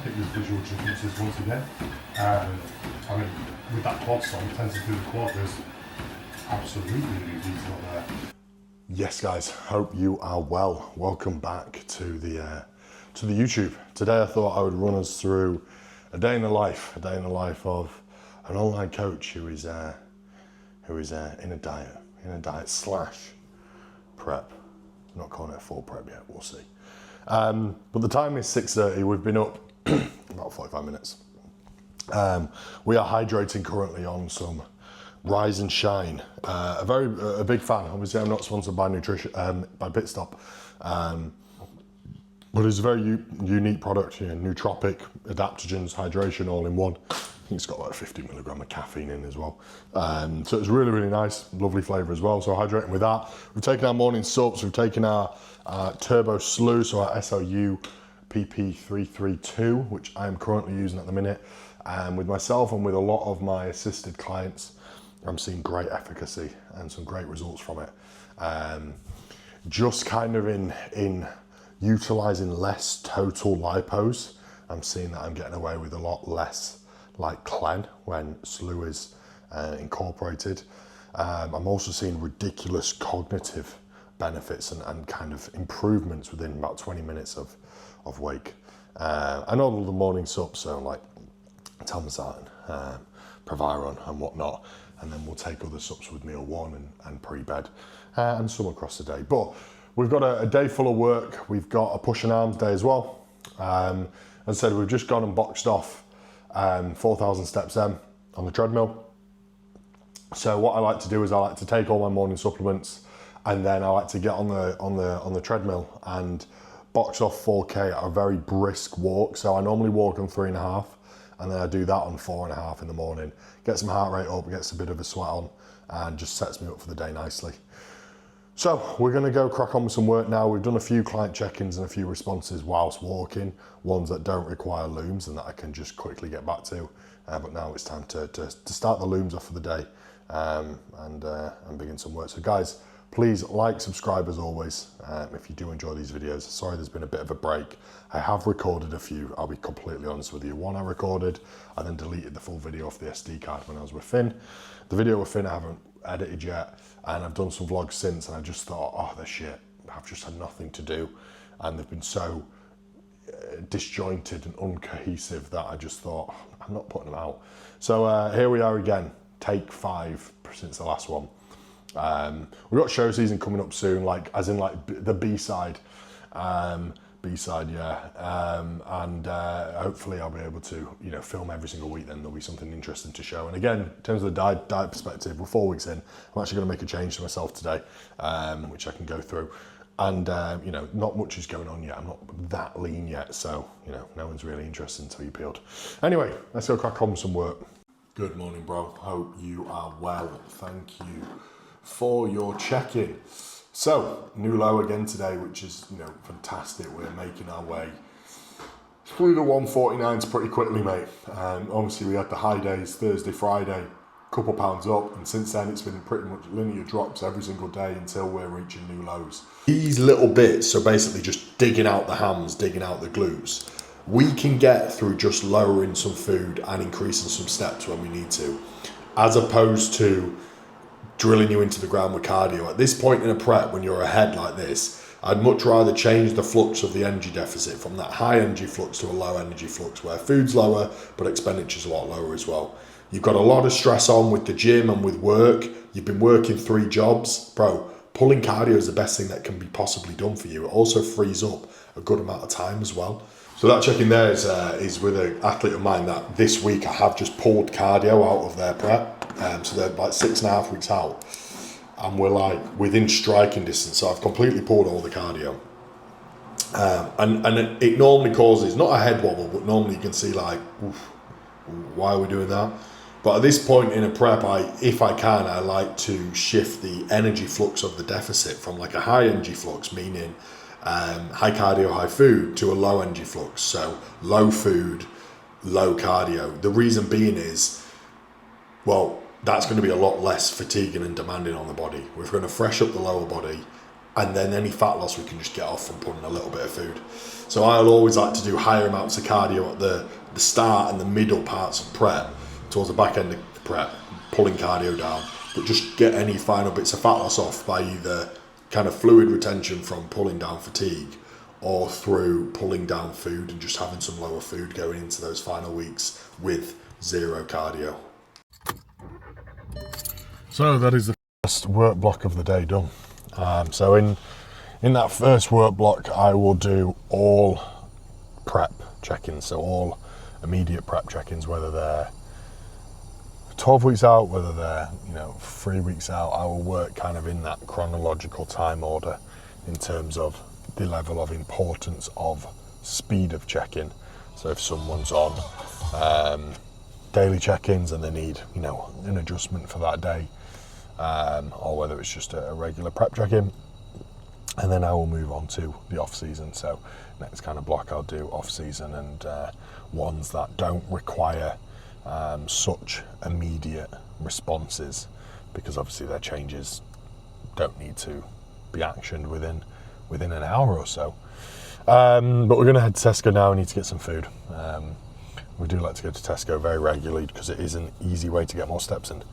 get your visual differences once again. I mean, with that quad song, tends to do the quad, there's absolutely no detail there. Yes guys, hope you are well. Welcome back to the YouTube. Today I thought I would run us through a day in the life of an online coach who is in a diet slash prep. I'm not calling it a full prep yet, we'll see. But the time is 6:30, we've been up about 45 minutes. We are hydrating currently on some Rise and Shine. A big fan. Obviously I'm not sponsored by nutrition, by Pitstop. But it's a very unique product, you know, nootropic, adaptogens, hydration all in one. I think it's got like 50 milligram of caffeine in as well. So it's really, really nice, lovely flavor as well. So hydrating with that. We've taken our morning soaps, we've taken our Turbo Slew, so our SLU PP332, which I'm currently using at the minute. With myself and with a lot of my assisted clients, I'm seeing great efficacy and some great results from it. Just kind of in utilizing less total lipose, I'm seeing that I'm getting away with a lot less like clen when Slew is incorporated. I'm also seeing ridiculous cognitive benefits and kind of improvements within about 20 minutes of wake. And all of the morning subs, so like Telmisartan, Proviron and whatnot, and then we'll take other subs with meal one and pre-bed and some across the day. But we've got a day full of work. We've got a push and arms day as well. As I said, we've just gone and boxed off 4,000 steps on the treadmill. So what I like to do is I like to take all my morning supplements, and then I like to get on the treadmill and box off 4K at a very brisk walk. So I normally walk on 3.5, and then I do that on 4.5 in the morning. Get some heart rate up, gets a bit of a sweat on, and just sets me up for the day nicely. So we're gonna go crack on with some work now. We've done a few client check-ins and a few responses whilst walking, ones that don't require looms and that I can just quickly get back to. But now it's time to start the looms off for the day and begin some work. So guys, please like, subscribe as always, if you do enjoy these videos. Sorry there's been a bit of a break. I have recorded a few, I'll be completely honest with you. One I recorded, I then deleted the full video off the SD card when I was with Finn. The video with Finn I haven't edited yet, and I've done some vlogs since, and I just thought, oh, they're shit. I've just had nothing to do, and they've been so disjointed and uncohesive that I just thought, I'm not putting them out. So here we are again, take 5 since the last one. We've got show season coming up soon, like as in like the B-side, yeah. And hopefully I'll be able to, you know, film every single week. Then there'll be something interesting to show. And again, in terms of the diet perspective, we're 4 weeks in. I'm actually going to make a change to myself today, which I can go through. And you know, not much is going on yet. I'm not that lean yet, so you know, no one's really interested until you peeled. Anyway, let's go crack on with some work. Good morning, bro. Hope you are well. Thank you for your check-in. So, new low again today, which is, you know, fantastic. We're making our way through the 149s pretty quickly, mate. Obviously, we had the high days, Thursday, Friday, couple pounds up, and since then it's been pretty much linear drops every single day until we're reaching new lows. These little bits, so basically just digging out the hams, digging out the glutes, we can get through just lowering some food and increasing some steps when we need to, as opposed to drilling you into the ground with cardio. At this point in a prep, when you're ahead like this, I'd much rather change the flux of the energy deficit from that high energy flux to a low energy flux where food's lower but expenditure's a lot lower as well. You've got a lot of stress on with the gym and with work. You've been working 3 jobs. Bro, pulling cardio is the best thing that can be possibly done for you. It also frees up a good amount of time as well. So that check-in there is with an athlete of mine that this week I have just pulled cardio out of their prep. So they're like 6.5 weeks out, and we're like within striking distance. So I've completely pulled all the cardio, and it normally causes not a head wobble, but normally you can see like, oof, why are we doing that? But at this point in a prep, if I can, I like to shift the energy flux of the deficit from like a high energy flux, meaning high cardio, high food, to a low energy flux. So low food, low cardio. The reason being is, well, that's going to be a lot less fatiguing and demanding on the body. We're going to fresh up the lower body, and then any fat loss we can just get off from putting a little bit of food. So I'll always like to do higher amounts of cardio at the start and the middle parts of prep, towards the back end of prep, pulling cardio down, but just get any final bits of fat loss off by either kind of fluid retention from pulling down fatigue, or through pulling down food and just having some lower food going into those final weeks with zero cardio. So that is the first work block of the day done. So in that first work block, I will do all prep check-ins, so all immediate prep check-ins, whether they're 12 weeks out, whether they're 3 weeks out. I will work kind of in that chronological time order in terms of the level of importance of speed of check-in. So if someone's on daily check-ins and they need an adjustment for that day, or whether it's just a regular prep check-in, and then I will move on to the off-season. So next kind of block I'll do off-season, and ones that don't require such immediate responses, because obviously their changes don't need to be actioned within an hour or so. But we're going to head to Tesco now. I need to get some food. We do like to go to Tesco very regularly because it is an easy way to get more steps in.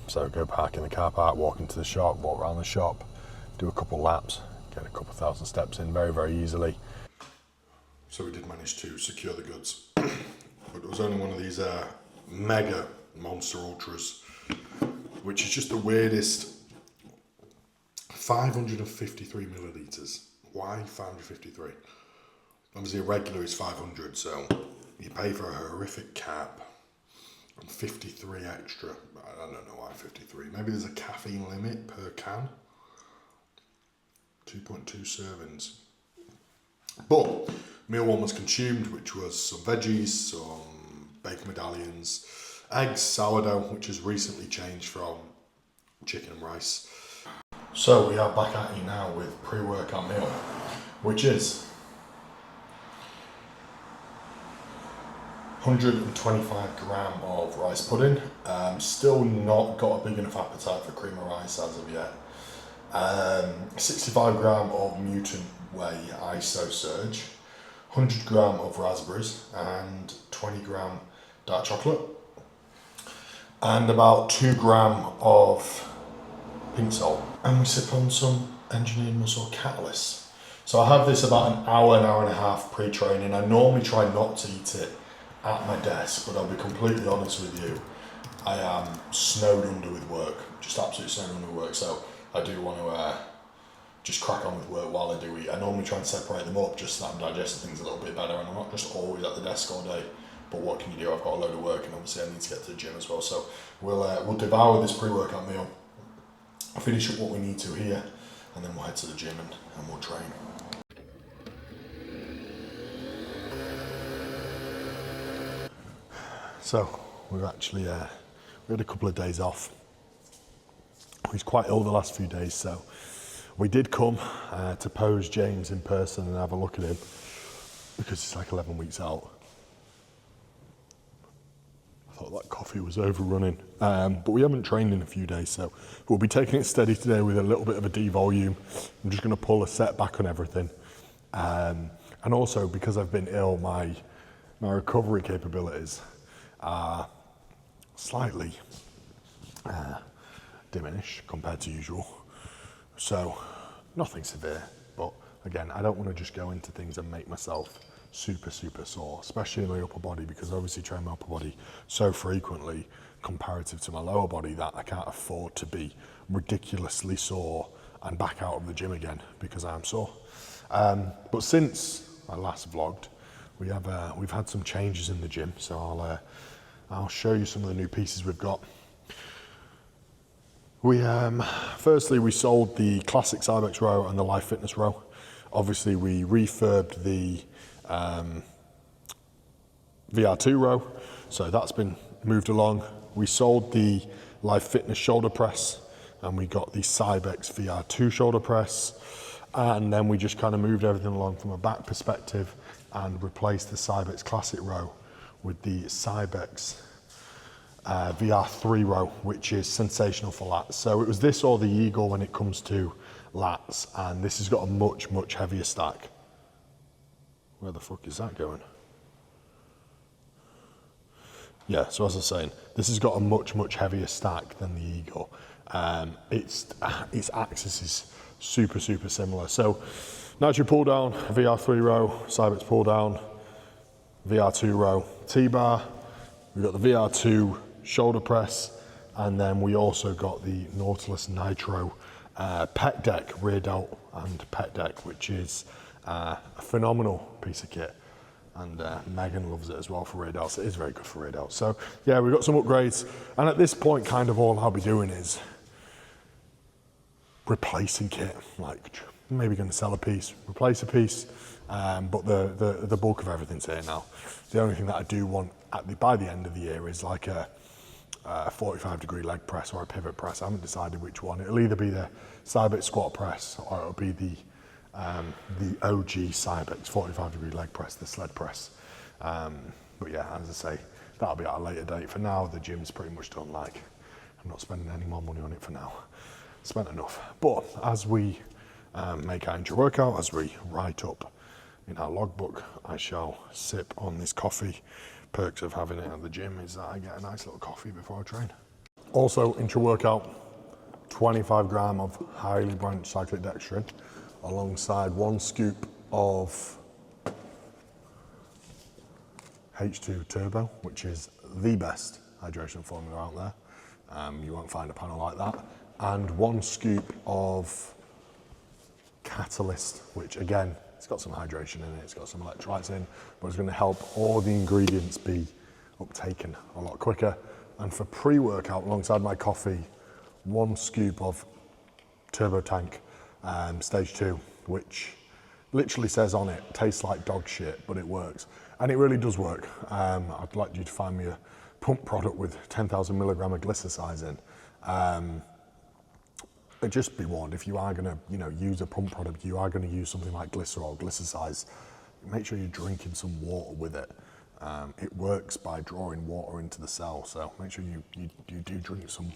So go park in the car park, walk into the shop, walk around the shop, do a couple laps, get a couple thousand steps in very, very easily. So we did manage to secure the goods, but it was only one of these mega Monster Ultras, which is just the weirdest. 553 millilitres. Why 553? Obviously a regular is 500, so you pay for a horrific cap and 53 extra. I don't know why 53. Maybe there's a caffeine limit per can. 2.2 servings. But meal one was consumed, which was some veggies, some bacon medallions, eggs, sourdough, which has recently changed from chicken and rice. So we are back at you now with pre-workout meal, which is 125 gram of rice pudding. Still not got a big enough appetite for cream of rice as of yet. 65 gram of Mutant Whey ISO Surge, 100 gram of raspberries, and 20 gram dark chocolate, and about 2 gram of pink salt. And we sip on some engineered muscle catalyst. So I have this about an hour and a half pre-training. I normally try not to eat it at my desk, but I'll be completely honest with you, I am snowed under with work, just absolutely snowed under with work. So I do want to just crack on with work while I do eat. I normally try and separate them up just so that I'm digesting things a little bit better, and I'm not just always at the desk all day. But what can you do? I've got a load of work, and obviously I need to get to the gym as well. So we'll devour this pre-workout meal, finish up what we need to here, and then we'll head to the gym and we'll train. So we've actually we had a couple of days off. He's quite ill the last few days, so we did come to pose James in person and have a look at him, because it's like 11 weeks out. I thought that coffee was overrunning, but we haven't trained in a few days, so we'll be taking it steady today with a little bit of a devolume. I'm just going to pull a set back on everything, and also because I've been ill, my recovery capabilities are slightly diminished compared to usual. So nothing severe, but again, I don't want to just go into things and make myself super sore, especially in my upper body, because I obviously train my upper body so frequently comparative to my lower body that I can't afford to be ridiculously sore and back out of the gym again because I'm sore. But since I last vlogged, we've had some changes in the gym, so I'll show you some of the new pieces we've got. Firstly, we sold the classic Cybex row and the Life Fitness row. Obviously, we refurbed the VR2 row, so that's been moved along. We sold the Life Fitness shoulder press, and we got the Cybex VR2 shoulder press, and then we just kind of moved everything along from a back perspective and replaced the Cybex classic row with the Cybex VR3 row, which is sensational for lats. So it was this or the Eagle when it comes to lats, and this has got a much, much heavier stack. Where the fuck is that going? Yeah, so as I was saying, this has got a much, much heavier stack than the Eagle. Its axis is super, super similar. So Nitro pull down, VR3 row, Cybex pull down, VR2 row, T-bar. We've got the VR2 shoulder press, and then we also got the Nautilus Nitro pec deck, rear delt and pec deck, which is a phenomenal piece of kit. And Megan loves it as well for rear delts. It is very good for rear delts. So yeah, we've got some upgrades. And at this point, kind of all I'll be doing is replacing kit. Like maybe going to sell a piece, replace a piece. But the bulk of everything's here now. The only thing that I do want by the end of the year is like a 45-degree leg press or a pivot press. I haven't decided which one. It'll either be the Cybex squat press or it'll be the OG Cybex 45-degree leg press, the sled press. But yeah, as I say, that'll be at a later date. For now, the gym's pretty much done. Like, I'm not spending any more money on it for now. Spent enough. But as we make our intro workout, as we write up in our logbook, I shall sip on this coffee. Perks of having it at the gym is that I get a nice little coffee before I train. Also, intro workout, 25 gram of highly branched cyclic dextrin, alongside 1 scoop of H2 Turbo, which is the best hydration formula out there. You won't find a panel like that. And 1 scoop of Catalyst, which again, it's got some hydration in it, it's got some electrolytes in, but it's going to help all the ingredients be uptaken a lot quicker. And for pre-workout, alongside my coffee, 1 scoop of Turbo Tank Stage 2, which literally says on it, tastes like dog shit, but it works. And it really does work. I'd like you to find me a pump product with 10,000 milligram of glycosides in. But just be warned, if you are going to, use a pump product, you are going to use something like glycerol, glycosides. Make sure you're drinking some water with it. It works by drawing water into the cell, so make sure you do drink some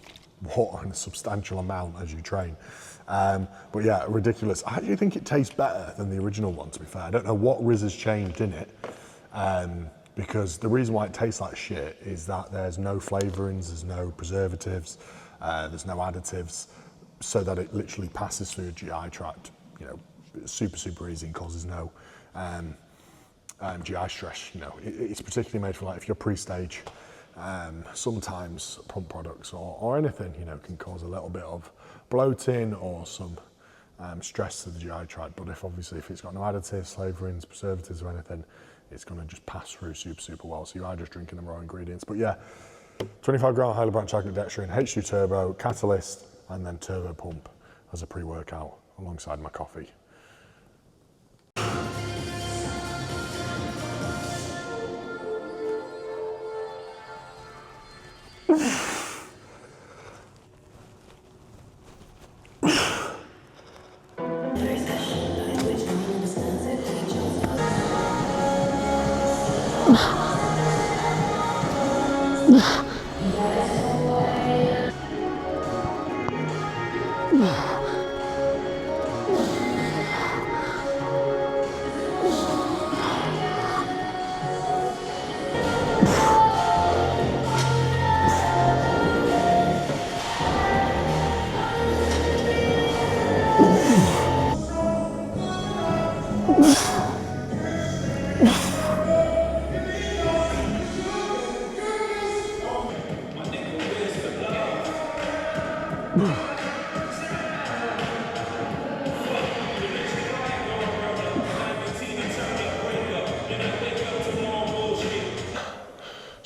water in a substantial amount as you train. But yeah, ridiculous. I actually think it tastes better than the original one, to be fair. I don't know what Riz has changed in it, because the reason why it tastes like shit is that there's no flavourings, there's no preservatives, there's no additives, so that it literally passes through your GI tract, super, super easy and causes no GI stress. It's particularly made for like if you're pre-stage. Sometimes pump products or anything, can cause a little bit of bloating or some stress to the GI tract. But if it's got no additives, flavourings, preservatives or anything, it's going to just pass through super, super well. So you are just drinking the raw ingredients. But yeah, 25 gram highly branched cyclic dextrin, H2 Turbo, Catalyst, and then Turbo Pump as a pre-workout alongside my coffee.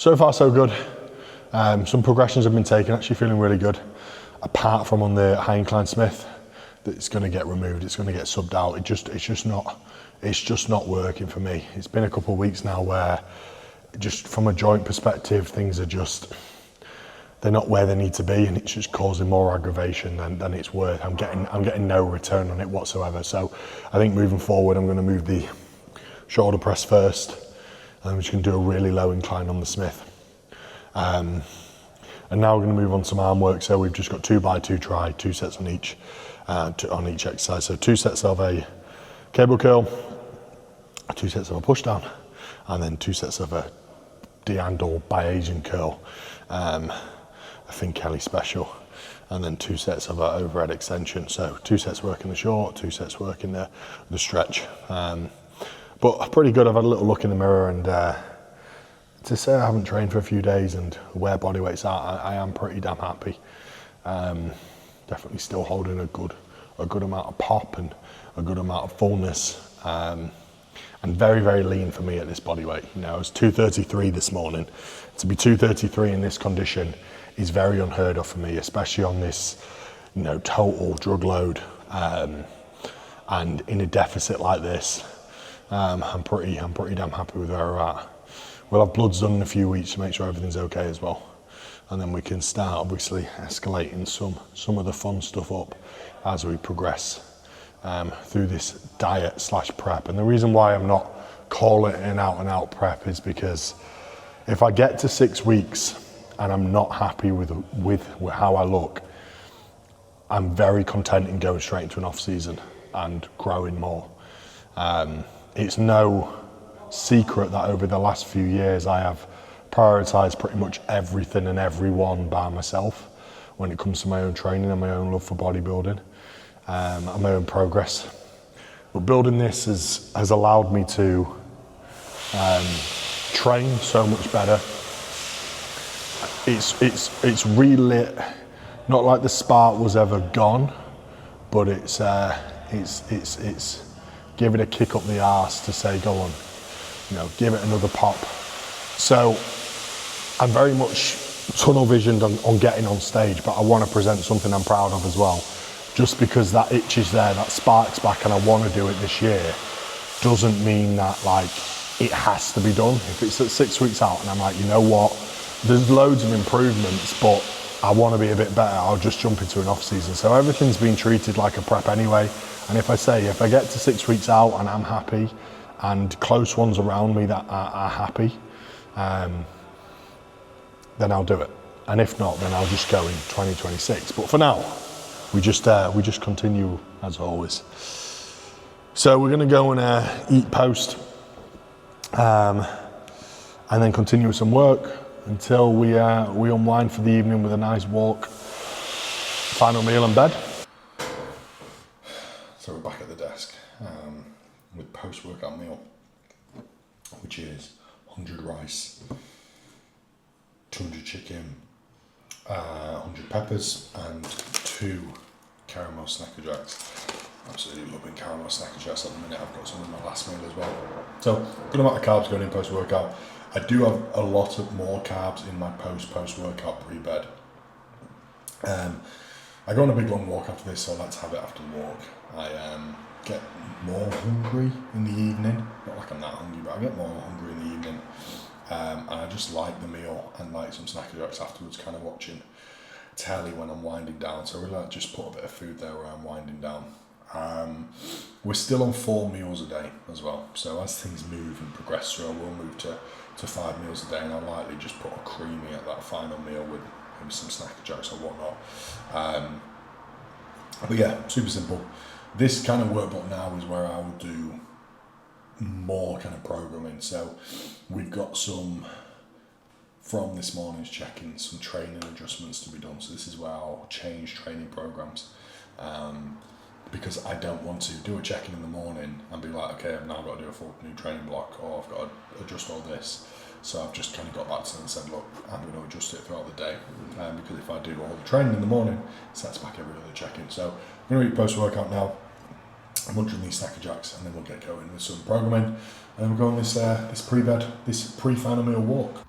So far so good. Some progressions have been taken, actually feeling really good. Apart from on the high incline Smith, that it's going to get removed, it's going to get subbed out. It's just not working for me. It's been a couple of weeks now where just from a joint perspective, things are they're not where they need to be, and it's just causing more aggravation than it's worth. I'm getting no return on it whatsoever. So I think moving forward, I'm going to move the shoulder press first, and I'm just going to do a really low incline on the Smith. And now we're going to move on to some arm work. So we've just got 2x2 try, 2 sets on each. on each exercise. So 2 sets of a cable curl, 2 sets of a push down, and then 2 sets of a D-hand or Bayesian curl, a Finn Kelly special, and then 2 sets of an overhead extension. So 2 sets working the short, 2 sets working the stretch. But pretty good. I've had a little look in the mirror, and to say I haven't trained for a few days and where body weight's at, I am pretty damn happy. Definitely still holding a good amount of pop and a good amount of fullness, and very, very lean for me at this body weight. You know, I was 233 this morning. To be 233 in this condition is very unheard of for me, especially on this, you know, total drug load, and in a deficit like this. I'm pretty damn happy with where we're at. We'll have bloods done in a few weeks to make sure everything's okay as well. And then we can start obviously escalating some of the fun stuff up as we progress through this diet / prep. And the reason why I'm not calling it an out and out prep is because if I get to 6 weeks and I'm not happy with how I look, I'm very content in going straight into an off season and growing more. It's no secret that over the last few years I have prioritized pretty much everything and everyone by myself when it comes to my own training and my own love for bodybuilding, and my own progress. But building this has allowed me to train so much better. It's relit, not like the spark was ever gone, but it's give it a kick up the arse to say, go on, you know, give it another pop. So I'm very much tunnel visioned on getting on stage, but I want to present something I'm proud of as well. Just because that itch is there, that spark's back, and I want to do it this year, doesn't mean that like it has to be done. If it's at 6 weeks out and I'm like, you know what, there's loads of improvements, but I want to be a bit better, I'll just jump into an off season. So everything's been treated like a prep anyway. And if I get to 6 weeks out and I'm happy, and close ones around me that are happy, then I'll do it. And if not, then I'll just go in 2026. But for now, we just continue as always. So we're gonna go and eat post, and then continue with some work until we unwind for the evening with a nice walk, final meal and bed. So we're back at the desk with post-workout meal, which is 100 rice, 200 chicken, 100 peppers, and 2 caramel Snacker Jacks. Absolutely loving caramel Snacker Jacks at the minute. I've got some in my last meal as well. So good amount of carbs going in post-workout. I do have a lot of more carbs in my post-workout pre-bed. I go on a big long walk after this, so I like to have it after the walk. I get more hungry in the evening. Not like I'm that hungry, but I get more hungry in the evening. And I just like the meal and like some Snacker Jacks afterwards, kind of watching telly when I'm winding down. So I really like to just put a bit of food there where I'm winding down. We're still on 4 meals a day as well. So as things move and progress through, we'll move to 5 meals a day, and I'll likely just put a creamy at that final meal with maybe some Snacker Jacks or whatnot. But yeah, super simple. This kind of workbook now is where I will do more kind of programming. So we've got some, from this morning's check-in, some training adjustments to be done. So this is where I'll change training programs, because I don't want to do a check-in in the morning and be like, okay, I've now got to do a full new training block, or I've got to adjust all this. So I've just kind of got back to them and said, look, I'm going to adjust it throughout the day, because if I do all the training in the morning, it sets back every other check-in. So I'm going to eat post-workout now, I'm munching these Snacker Jacks, and then we'll get going with some programming, and then we'll go on this pre-bed, this pre-final meal walk.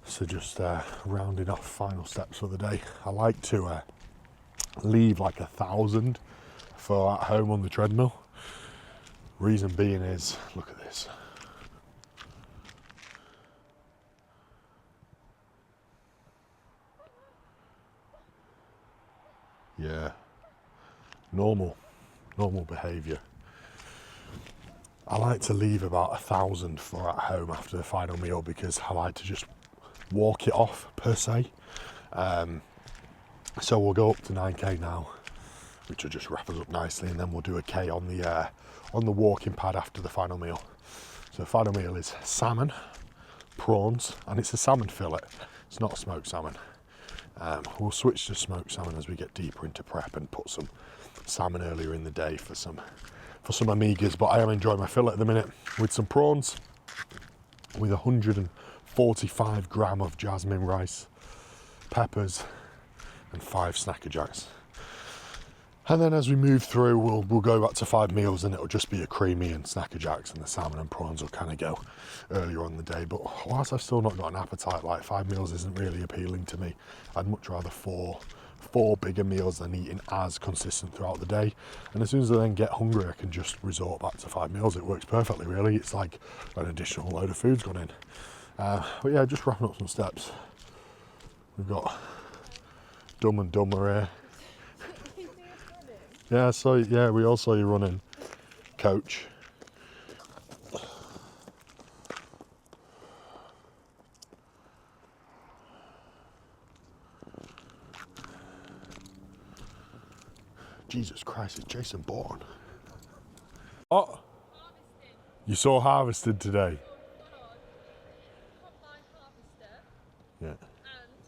So just rounding off final steps for the day. I like to leave like 1,000 for at home on the treadmill. Reason being is, look at this. Yeah, normal behaviour. I like to leave about 1,000 for at home after the final meal because I like to just walk it off per se. So we'll go up to 9k now, which will just wrap us up nicely, and then we'll do a k on the walking pad after the final meal. So the final meal is salmon, prawns, and it's a salmon fillet. It's not smoked salmon. We'll switch to smoked salmon as we get deeper into prep and put some salmon earlier in the day for some omegas, but I am enjoying my fillet at the minute with some prawns, with 145 gram of jasmine rice, peppers, and 5 Snacker Jacks. And then as we move through, we'll go back to 5 meals, and it'll just be a creamy and Snacker Jacks, and the salmon and prawns will kind of go earlier on in the day. But whilst I've still not got an appetite, like 5 meals isn't really appealing to me. I'd much rather four bigger meals than eating as consistent throughout the day. And as soon as I then get hungry, I can just resort back to 5 meals. It works perfectly, really. It's like an additional load of food's gone in. But yeah, just wrapping up some steps. We've got Dumb and Dumber here. Yeah, we all saw you running, coach. Jesus Christ, it's Jason Bourne. What? You saw harvested today? Yeah.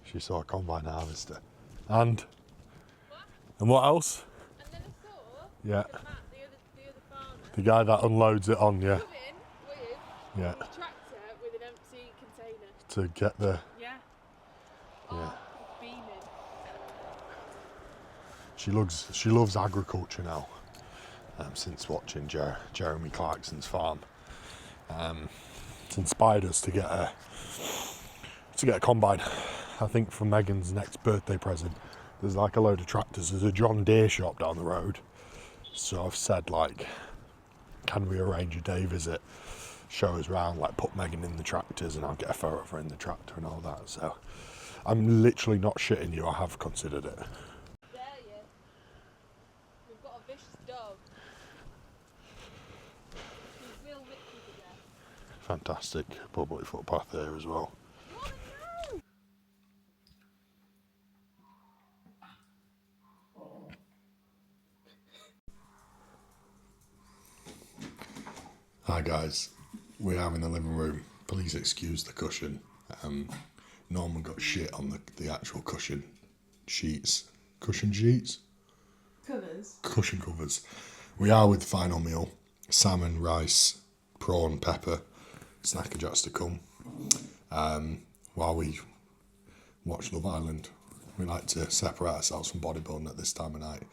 She saw a combine harvester. And what else? And then I saw Yeah. Matt, the other farmer, The guy that unloads it on, yeah. come in with Yeah. a tractor with an empty container. To get the... Yeah. Yeah. Oh, beaming. She loves agriculture now. Since watching Jeremy Clarkson's farm. It's inspired us to get a combine. I think for Megan's next birthday present, there's like a load of tractors. There's a John Deere shop down the road. So I've said, like, can we arrange a day visit, show us around, like put Megan in the tractors and I'll get a photo of her in the tractor and all that. So I'm literally not shitting you, I have considered it. Dare you? We've got a vicious dog. He's real Ricky today. Fantastic public footpath there as well. Hi guys, we are in the living room. Please excuse the cushion. Norman got shit on the actual cushion sheets. Cushion sheets? Covers. Cushion covers. We are with the final meal. Salmon, rice, prawn, pepper, Snacker Jacks to come. While we watch Love Island, we like to separate ourselves from bodybuilding at this time of night.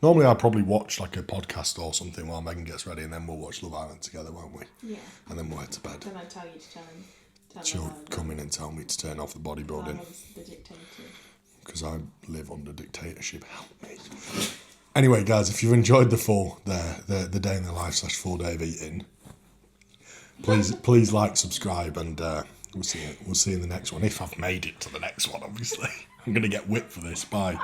Normally I'd probably watch like a podcast or something while Megan gets ready, and then we'll watch Love Island together, won't we? Yeah. And then we'll head to bed. Then I tell you to tell him. She'll come in and tell me to turn off the bodybuilding. The dictator. Because I live under dictatorship. Help me. Anyway, guys, if you've enjoyed the day in the life / full day of eating, please like, subscribe, and we'll see you in the next one. If I've made it to the next one, obviously. I'm going to get whipped for this. Bye.